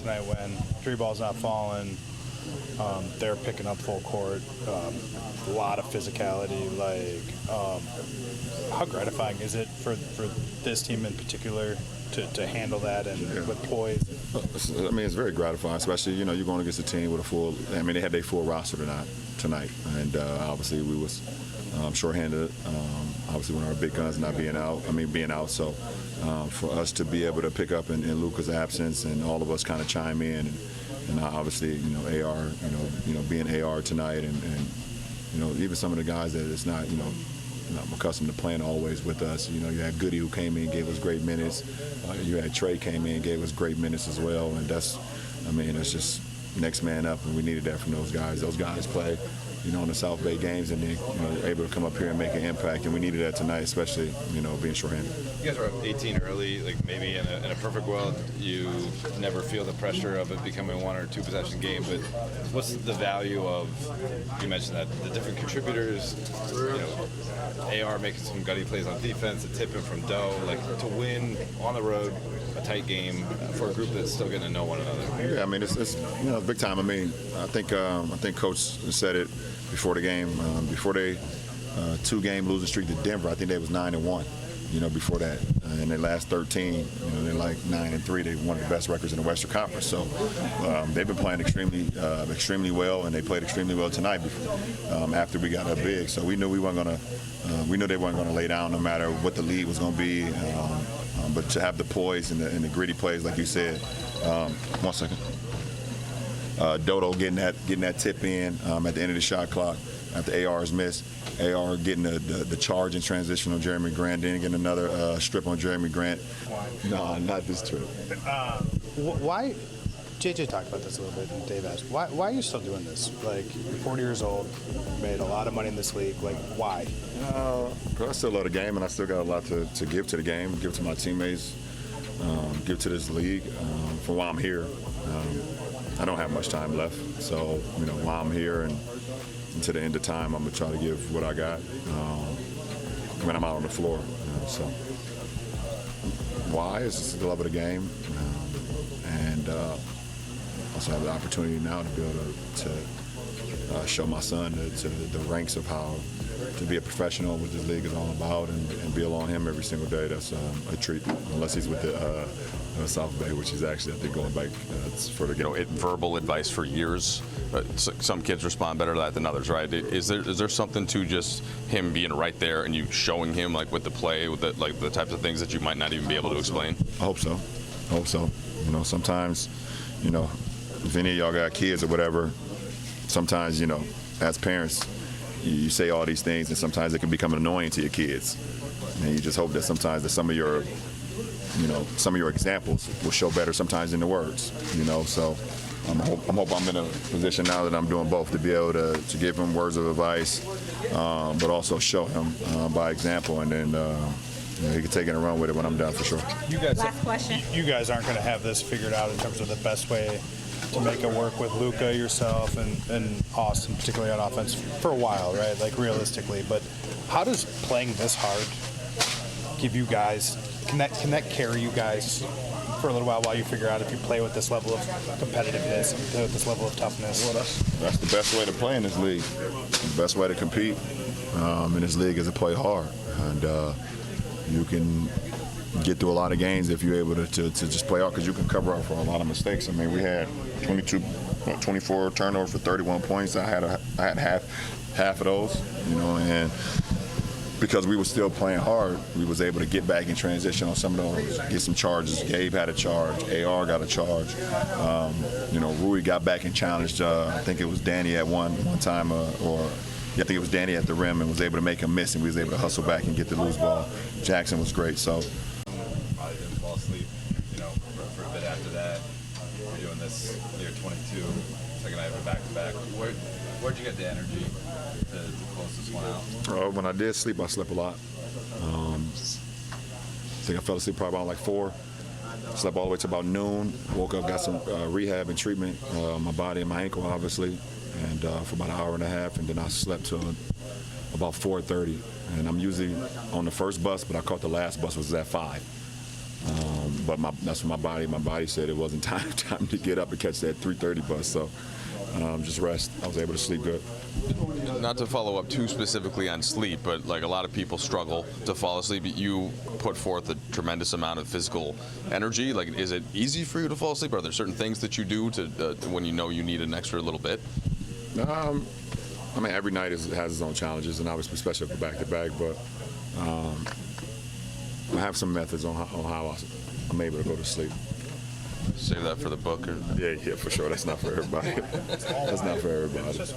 tonight when three ball's not falling. They're picking up full court. A lot of physicality. How gratifying is it for this team in particular to handle that and with poise? I mean, it's very gratifying, especially, you're going against a team with a full – I mean, they had their full roster tonight. And obviously we was shorthanded, obviously when our big guns being out. So for us to be able to pick up in Luka's absence and all of us kind of chime in and obviously, AR, being AR tonight and even some of the guys that it's not, I'm accustomed to playing always with us. You had Goody who came in and gave us great minutes. You had Trey came in and gave us great minutes as well. And that's just next man up, and we needed that from those guys. Those guys play, in the South Bay games, and then, able to come up here and make an impact. And we needed that tonight, especially, being shorthanded. You guys were up 18 early. Maybe in a perfect world, you never feel the pressure of it becoming a 1 or 2 possession game. But what's the value of? You mentioned that the different contributors. AR making some gutty plays on defense, a tip in from Doe, to win on the road, a tight game for a group that's still getting to know one another. Yeah, I mean it's big time. I mean I think Coach said it before the game, before they 2-game losing streak to Denver. I think they was 9-1. Before that, in their last 13, they're 9-3. They one of the best records in the Western Conference. So they've been playing extremely well, and they played extremely well tonight. After we got up big, so we knew we weren't gonna, we knew they weren't gonna lay down no matter what the lead was gonna be. But to have the poise and the gritty plays, like you said. 1 second. Dodo getting that tip in at the end of the shot clock after AR's miss. AR getting the charge in transition on Jeremy Grant, then getting another strip on Jeremy Grant. No, not this trip. Why? JJ talked about this a little bit, and Dave asked, why are you still doing this? You're 40 years old, made a lot of money in this league. Why? I still love the game, and I still got a lot to give to the game, give to my teammates, give to this league. For why I'm here, I don't have much time left. So, while I'm here and to the end of time, I'm going to try to give what I got when I'm out on the floor. So why? It's just the love of the game. And also have the opportunity now to be able to show my son to the ranks of how to be a professional, what this league is all about, and be along him every single day. That's a treat, unless he's with the South Bay, which is actually, I think, going back for the game. Verbal advice for years. Some kids respond better to that than others, right? Is there something to just him being right there and you showing him with the play, with the types of things that you might not even be able to explain? I hope so. Sometimes, if any of y'all got kids or whatever, sometimes, as parents, you say all these things, and sometimes it can become annoying to your kids. And you just hope that sometimes that some of your examples will show better sometimes than the words. So I hope I'm in a position now that I'm doing both, to be able to give him words of advice, but also show him by example, and then he can take it and run with it when I'm done, for sure. Last question. You guys aren't going to have this figured out in terms of the best way to make it work with Luka, yourself, and Austin, particularly on offense, for a while, right? Realistically. But how does playing this hard give you guys, can that carry you guys for a little while you figure out if you play with this level of competitiveness, with this level of toughness? Well, that's the best way to play in this league. The best way to compete in this league is to play hard. And you can get through a lot of games if you're able to just play hard, because you can cover up for a lot of mistakes. I mean, we had 24 turnovers for 31 points. I had half of those, and because we were still playing hard, we was able to get back in transition on some of those, get some charges. Gabe had a charge. AR got a charge. Rui got back and challenged, I think it was Danny at one time, I think it was Danny at the rim, and was able to make him miss, and we was able to hustle back and get the loose ball. Jackson was great. So Probably didn't fall asleep, for a bit after that. You're doing this year 22, second night of a back-to-back. Where'd you get the energy to close this one out? When I did sleep, I slept a lot. I think I fell asleep probably about 4. Slept all the way to about noon. Woke up, got some rehab and treatment, my body and my ankle, obviously, and for about an hour and a half, and then I slept till about 4:30. And I'm usually on the first bus, but I caught the last bus, was at 5. but that's what my body said it wasn't time to get up and catch that 3:30 bus. So just rest. I was able to sleep good. Not to follow up too specifically on sleep, but like a lot of people struggle to fall asleep. You put forth a tremendous amount of physical energy. Like, is it easy for you to fall asleep? Are there certain things that you do to when you know you need an extra little bit? I mean, every night has its own challenges, and obviously, especially for back-to-back. But I have some methods on how I'm able to go to sleep. Save that for the book. Or... Yeah, for sure. That's not for everybody. That's not for everybody.